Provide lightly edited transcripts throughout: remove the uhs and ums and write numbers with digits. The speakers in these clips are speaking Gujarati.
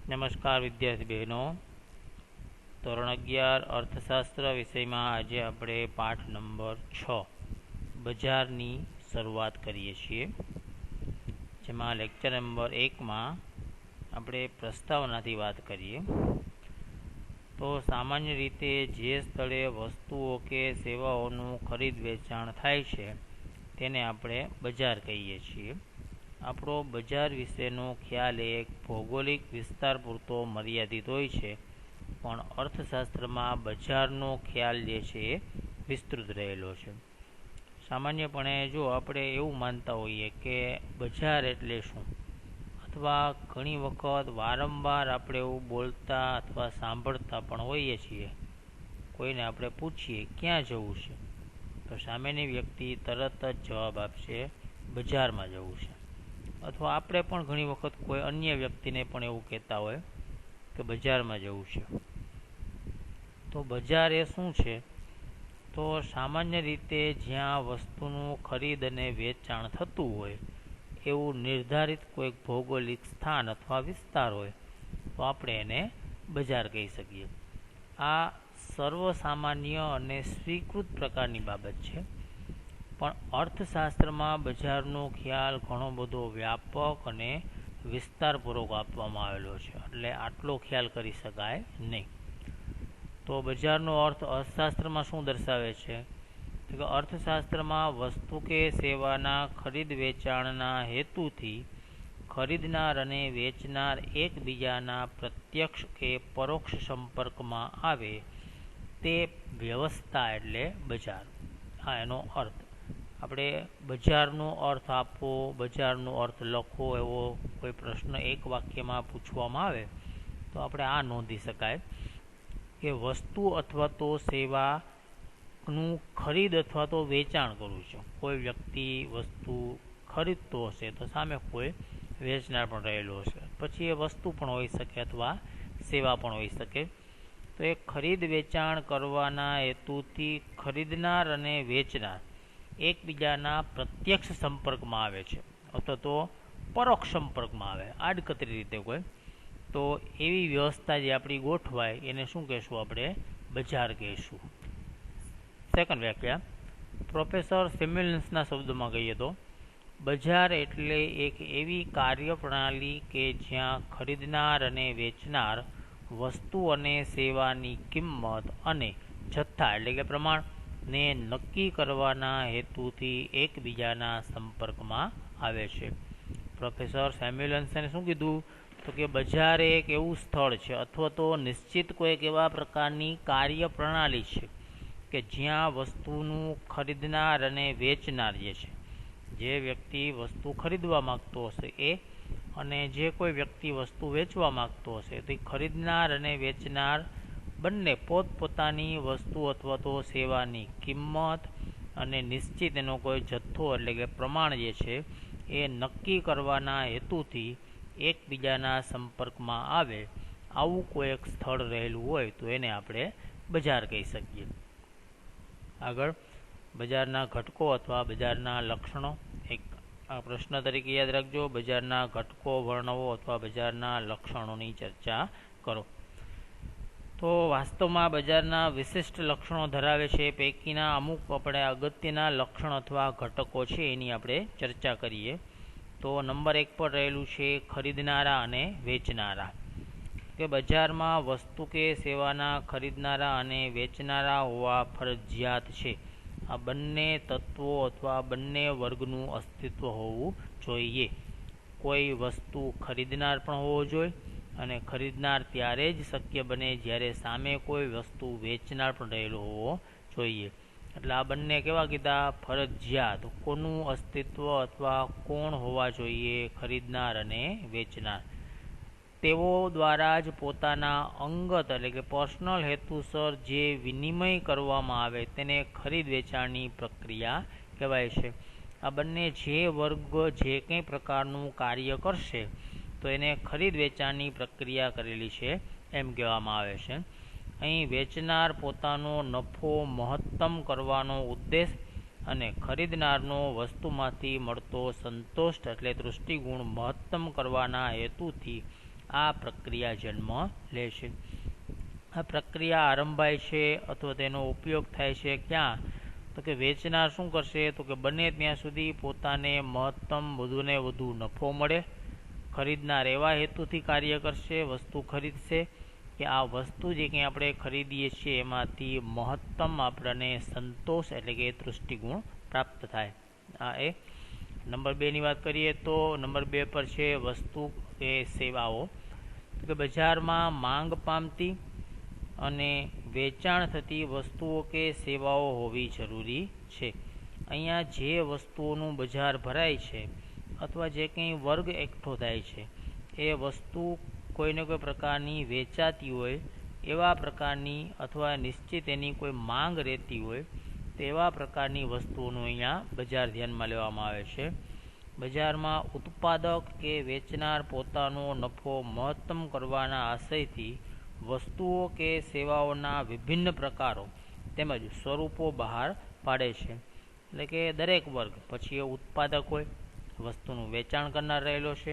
નમસ્કાર વિદ્યાર્થી બહેનો, ધોરણ 11 અર્થશાસ્ત્ર વિષયમાં આજે આપણે પાઠ નંબર 6 બજારની શરૂઆત કરીએ છીએ, જેમાં લેક્ચર નંબર 1માં આપણે પ્રસ્તાવનાથી વાત કરીએ તો સામાન્ય રીતે જે સ્થળે વસ્તુઓ કે સેવાઓનું ખરીદ વેચાણ થાય છે તેને આપણે બજાર કહીએ છીએ. આપણો બજાર વિશેનો ખ્યાલ એક ભૌગોલિક વિસ્તાર પૂરતો મર્યાદિત હોય છે, પણ અર્થશાસ્ત્રમાં બજારનો ખ્યાલ જે છે એ વિસ્તૃત રહેલો છે. સામાન્યપણે જો આપણે એવું માનતા હોઈએ કે બજાર એટલે શું, અથવા ઘણી વખત વારંવાર આપણે એવું બોલતા અથવા સાંભળતા પણ હોઈએ છીએ, કોઈને આપણે પૂછીએ ક્યાં જવું છે તો સામેની વ્યક્તિ તરત જ જવાબ આપશે બજારમાં જવું છે. અથવા આપણે પણ ઘણી વખત કોઈ અન્ય વ્યક્તિને પણ એવું કહેતા હોય કે બજારમાં જવું છે. તો બજાર એ શું છે? તો સામાન્ય રીતે જ્યાં વસ્તુનું ખરીદ અને વેચાણ થતું હોય એવું નિર્ધારિત કોઈક ભૌગોલિક સ્થાન અથવા વિસ્તાર હોય તો આપણે એને બજાર કહી શકીએ. આ સર્વસામાન્ય અને સ્વીકૃત પ્રકારની બાબત છે, પણ અર્થશાસ્ત્રમાં બજારનો ખ્યાલ ઘણો બધો વ્યાપક અને વિસ્તારપૂર્વક આપવામાં આવેલો છે, એટલે આટલો ખ્યાલ કરી શકાય નહીં. તો બજારનો અર્થ અર્થશાસ્ત્રમાં શું દર્શાવે છે? તો કે અર્થશાસ્ત્રમાં વસ્તુ કે સેવાના ખરીદ વેચાણના હેતુથી ખરીદનાર અને વેચનાર એકબીજાના પ્રત્યક્ષ કે પરોક્ષ સંપર્કમાં આવે તે વ્યવસ્થા એટલે બજાર. હા, એનો અર્થ આપણે બજારનો અર્થ આપવો, બજારનો અર્થ લખવો, એવો કોઈ પ્રશ્ન એક વાક્યમાં પૂછવામાં આવે તો આપણે આ નોંધી શકાય કે વસ્તુ અથવા તો સેવાનું ખરીદ અથવા તો વેચાણ કરવું છે. કોઈ વ્યક્તિ વસ્તુ ખરીદતો હશે તો સામે કોઈ વેચનાર પણ રહેલો હશે, પછી એ વસ્તુ પણ હોઈ શકે અથવા સેવા પણ હોઈ શકે. તો એ ખરીદ વેચાણ કરવાના હેતુથી ખરીદનાર અને વેચનાર એકબીજાના પ્રત્યક્ષ સંપર્કમાં આવે છે અથવા તો પરોક્ષ સંપર્કમાં આવે, આડકતરી રીતે કોઈ, તો એવી વ્યવસ્થા જે આપણી ગોઠવાય એને શું કહેશું? આપણે બજાર કહીશું. સેકન્ડ વ્યાખ્યા પ્રોફેસર સેમ્યુએલ્સના શબ્દોમાં કહીએ તો બજાર એટલે એક એવી કાર્યપ્રણાલી કે જ્યાં ખરીદનાર અને વેચનાર વસ્તુ અને સેવાની કિંમત અને જથ્થા એટલે કે પ્રમાણને નક્કી કરવાના હેતુથી એકબીજાના સંપર્કમાં આવે છે. પ્રોફેસર સેમ્યુએલ્સે શું કીધું? તો કે બજાર એક એવું સ્થળ છે અથવા તો નિશ્ચિત કોઈક એવા પ્રકારની કાર્યપ્રણાલી છે કે જ્યાં વસ્તુનું ખરીદનાર અને વેચનાર જે છે, જે વ્યક્તિ વસ્તુ ખરીદવા માગતો હશે એ અને જે કોઈ વ્યક્તિ વસ્તુ વેચવા માગતો હશે તો ખરીદનાર અને વેચનાર બંને પોતપોતાની વસ્તુ અથવા તો સેવાની કિંમત અને નિશ્ચિત એનો કોઈ જથ્થો એટલે કે પ્રમાણ જે છે એ નક્કી કરવાના હેતુથી એકબીજાના સંપર્કમાં આવે, આવું કોઈ એક સ્થળ રહેલું હોય તો એને આપણે બજાર કહી શકીએ. આગળ બજારના ઘટકો અથવા બજારના લક્ષણો એક આ પ્રશ્ન તરીકે યાદ રાખજો. બજારના ઘટકો વર્ણવો અથવા બજારના લક્ષણોની ચર્ચા કરો. તો વાસ્તવમાં બજારના વિશિષ્ટ લક્ષણો ધરાવે છે, પૈકીના અમુક આપણે અગત્યના લક્ષણ અથવા ઘટકો છે એની આપણે ચર્ચા કરીએ. તો નંબર 1 પર રહેલું છે ખરીદનારા અને વેચનારા. કે બજારમાં વસ્તુ કે સેવાના ખરીદનારા અને વેચનારા હોવા ફરજિયાત છે. આ બંને તત્વો અથવા બંને વર્ગનું અસ્તિત્વ હોવું જોઈએ. કોઈ વસ્તુ ખરીદનાર પણ હોવો જોઈએ અને ખરીદનાર ત્યારે જ શક્ય બને જ્યારે સામે કોઈ વસ્તુ વેચનાર પણ રહેલો હોવો જોઈએ. એટલે આ બંને કેવા કીધા? ફરજિયાત. કોનું અસ્તિત્વ અથવા કોણ હોવા જોઈએ? ખરીદનાર અને વેચનાર. તેઓ દ્વારા જ પોતાના અંગત એટલે કે પર્સનલ હેતુસર જે વિનિમય કરવામાં આવે તેને ખરીદ વેચાણની પ્રક્રિયા કહેવાય છે. આ બંને જે વર્ગ જે કંઈ પ્રકારનું કાર્ય કરશે તો એને ખરીદ વેચાણની પ્રક્રિયા કરેલી છે એમ કહેવામાં આવે છે. અહીં વેચનાર પોતાનો નફો મહત્તમ કરવાનો ઉદ્દેશ અને ખરીદનારનો વસ્તુમાંથી મળતો સંતોષ એટલે દૃષ્ટિગુણ મહત્તમ કરવાના હેતુથી આ પ્રક્રિયા જન્મ લે છે. આ પ્રક્રિયા આરંભાય છે અથવા તેનો ઉપયોગ થાય છે ક્યાં? તો કે વેચનાર શું કરશે? તો કે બને ત્યાં સુધી પોતાને મહત્તમ વધુને વધુ નફો મળે. ખરીદનાર એવા હેતુથી કાર્ય કરશે, વસ્તુ ખરીદશે કે આ વસ્તુ જે કંઈ આપણે ખરીદીએ છીએ એમાંથી મહત્તમ આપણને સંતોષ એટલે કે તૃષ્ટિગુણ પ્રાપ્ત થાય. આ એ નંબર 2 ની વાત કરીએ તો નંબર 2 પર છે વસ્તુ કે સેવાઓ. તો કે બજારમાં માંગ પામતી અને વેચાણ થતી વસ્તુઓ કે સેવાઓ હોવી જરૂરી છે. અહીંયા જે વસ્તુઓનું બજાર ભરાય છે અથવા જે કંઈ વર્ગ એકઠો થાય છે એ વસ્તુ કોઈને કોઈ પ્રકારની વેચાતી હોય એવા પ્રકારની અથવા નિશ્ચિત એની કોઈ માંગ રહેતી હોય તેવા પ્રકારની વસ્તુઓનું અહીંયા બજાર ધ્યાનમાં લેવામાં આવે છે. બજારમાં ઉત્પાદક કે વેચનાર પોતાનો નફો મહત્તમ કરવાના આશયથી વસ્તુઓ કે સેવાઓના વિભિન્ન પ્રકારો તેમજ સ્વરૂપો બહાર પાડે છે. એટલે કે દરેક વર્ગ, પછી એ ઉત્પાદક હોય, વસ્તુનું વેચાણ કરનાર રહેલો છે,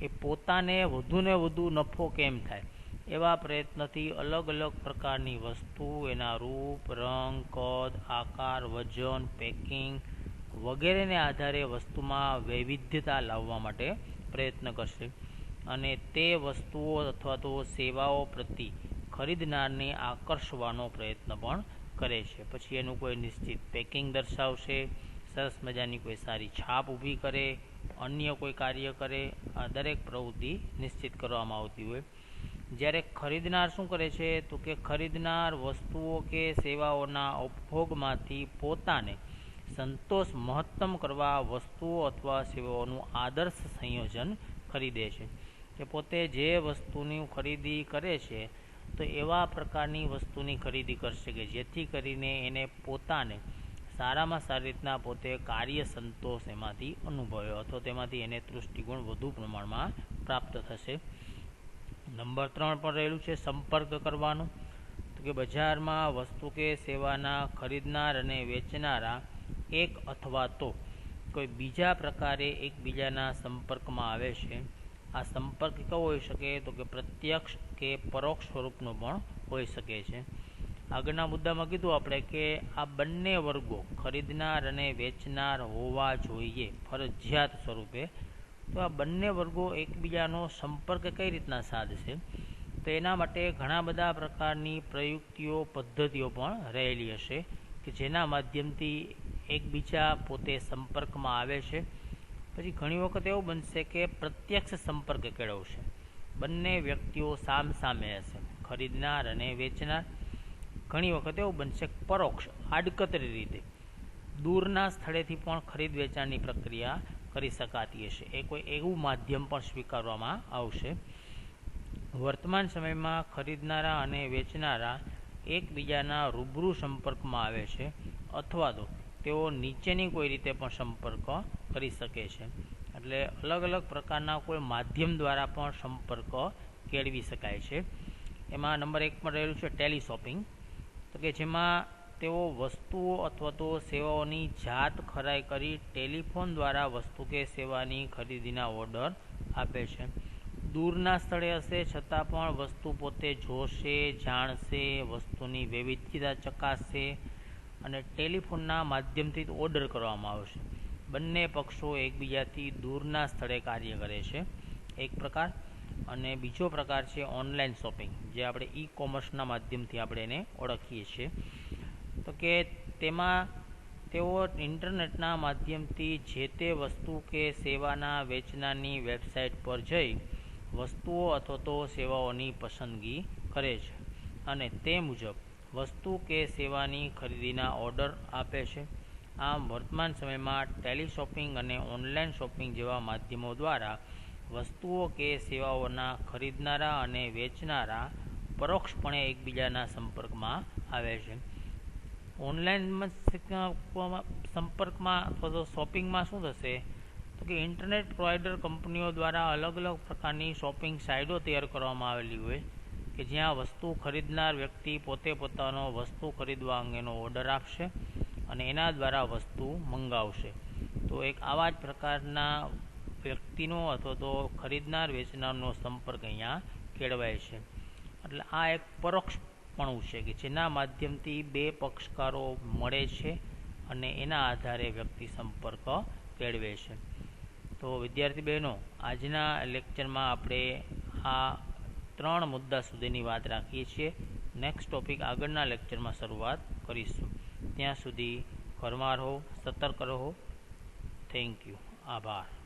એ પોતાને વધુને વધુ નફો કેમ થાય એવા પ્રયત્નથી અલગ અલગ પ્રકારની વસ્તુ, એના રૂપ, રંગ, કદ, આકાર, વજન, પેકિંગ વગેરેને આધારે વસ્તુમાં વૈવિધ્યતા લાવવા માટે પ્રયત્ન કરશે અને તે વસ્તુઓ અથવા તો સેવાઓ પ્રતિ ખરીદનારને આકર્ષવાનો પ્રયત્ન પણ કરે છે. પછી એનું કોઈ નિશ્ચિત પેકિંગ દર્શાવશે, સરસ મજાની કોઈ સારી છાપ ઊભી કરે, અન્ય કોઈ કાર્ય કરે. આ દરેક પ્રવૃત્તિ નિશ્ચિત કરવામાં આવતી હોય. જ્યારે ખરીદનાર શું કરે છે? તો કે ખરીદનાર વસ્તુઓ કે સેવાઓના ઉપભોગમાંથી પોતાને સંતોષ મહત્તમ કરવા વસ્તુઓ અથવા સેવાઓનું આદર્શ સંયોજન ખરીદે છે. કે પોતે જે વસ્તુની ખરીદી કરે છે તો એવા પ્રકારની વસ્તુની ખરીદી કરશે કે જેથી કરીને એને પોતાને સારામાં સારી રીતના પોતે કાર્ય સંતોષ એમાંથી અનુભવ્યો અથવા તેમાંથી એને તૃષ્ટિગુણ વધુ પ્રમાણમાં પ્રાપ્ત થશે. નંબર 3 પર રહેલું છે સંપર્ક કરવાનો. તો કે બજારમાં વસ્તુ કે સેવાના ખરીદનાર અને વેચનારા એક અથવા તો કોઈ બીજા પ્રકારે એકબીજાના સંપર્કમાં આવે છે. આ સંપર્ક કેવો હોઈ શકે? તો કે પ્રત્યક્ષ કે પરોક્ષ સ્વરૂપનો પણ હોઈ શકે છે. આગળના મુદ્દામાં કીધું આપણે કે આ બંને વર્ગો ખરીદનાર અને વેચનાર હોવા જોઈએ ફરજિયાત સ્વરૂપે. તો આ બંને વર્ગો એકબીજાનો સંપર્ક કઈ રીતના સાધશે? તો એના માટે ઘણા બધા પ્રકારની પ્રયુક્તિઓ, પદ્ધતિઓ પણ રહેલી હશે કે જેના માધ્યમથી એકબીજા પોતે સંપર્કમાં આવે છે. પછી ઘણી વખત એવું બનશે કે પ્રત્યક્ષ સંપર્ક કેળવશે. બંને વ્યક્તિઓ સામસામે હશે, ખરીદનાર અને વેચનાર. ઘણી વખત એવું બનશે પરોક્ષ, આડકતરી રીતે દૂરના સ્થળેથી પણ ખરીદ વેચાણની પ્રક્રિયા કરી શકાતી હશે. એ કોઈ એવું માધ્યમ પણ સ્વીકારવામાં આવશે. વર્તમાન સમયમાં ખરીદનારા અને વેચનારા એકબીજાના રૂબરૂ સંપર્કમાં આવે છે અથવા તો તેઓ નીચેની કોઈ રીતે પણ સંપર્ક કરી શકે છે. એટલે અલગ અલગ પ્રકારના કોઈ માધ્યમ દ્વારા પણ સંપર્ક કેળવી શકાય છે. એમાં નંબર 1 પર રહેલું છે ટેલિશોપિંગ. તો કે જેમાં તેઓ વસ્તુઓ અથવા તો સેવાઓની જાત ખરાઈ કરી ટેલિફોન દ્વારા વસ્તુ કે સેવાની ખરીદીના ઓર્ડર આપે છે. દૂરના સ્થળે હશે છતાં પણ વસ્તુ પોતે જોશે, જાણશે, વસ્તુની વૈવિધ્યતા ચકાસશે અને ટેલિફોનના માધ્યમથી ઓર્ડર કરવામાં આવશે. બંને પક્ષો એકબીજાથી દૂરના સ્થળે કાર્ય કરે છે એક પ્રકાર. અને બીજો પ્રકાર છે ઓનલાઈન શોપિંગ, જે આપણે ઈ-કોમર્સના માધ્યમથી આપણે એને ઓળખીએ છીએ. તો કે તેમાં તેઓ ઇન્ટરનેટના માધ્યમથી જે તે વસ્તુ કે સેવાના વેચનારની વેબસાઇટ પર જઈ વસ્તુઓ અથવા તો સેવાઓની પસંદગી કરે છે અને તે મુજબ વસ્તુ કે સેવાની ખરીદીના ઓર્ડર આપે છે. આમ વર્તમાન સમયમાં ટેલિશોપિંગ અને ઓનલાઈન શોપિંગ જેવા માધ્યમો દ્વારા વસ્તુઓ કે સેવાઓના ખરીદનારા અને વેચનારા પરોક્ષપણે એકબીજાના સંપર્કમાં આવે છે. ઓનલાઈન સંપર્કમાં અથવા તો શોપિંગમાં શું થશે? તો કે ઇન્ટરનેટ પ્રોવાઈડર કંપનીઓ દ્વારા અલગ અલગ પ્રકારની શોપિંગ સાઇટો તૈયાર કરવામાં આવેલી હોય કે જ્યાં વસ્તુ ખરીદનાર વ્યક્તિ પોતે પોતાનો વસ્તુ ખરીદવા અંગેનો ઓર્ડર આપશે અને એના દ્વારા વસ્તુ મંગાવશે. તો એક આવા જ પ્રકારના વ્યક્તિનો અથવા તો ખરીદનાર વેચનારનો સંપર્ક અહીંયા કેળવાય છે. એટલે આ એક પરોક્ષપણું છે કે જેના માધ્યમથી બે પક્ષકારો મળે છે અને એના આધારે વ્યક્તિ સંપર્ક કેળવે છે. તો વિદ્યાર્થી બહેનો, આજના લેક્ચરમાં આપણે આ 3 મુદ્દા સુધીની વાત રાખીએ છીએ. નેક્સ્ટ ટોપિક આગળના લેક્ચરમાં શરૂઆત કરીશું. ત્યાં સુધી ઘરમાં રહો, સતર્ક રહો. Thank you. આભાર.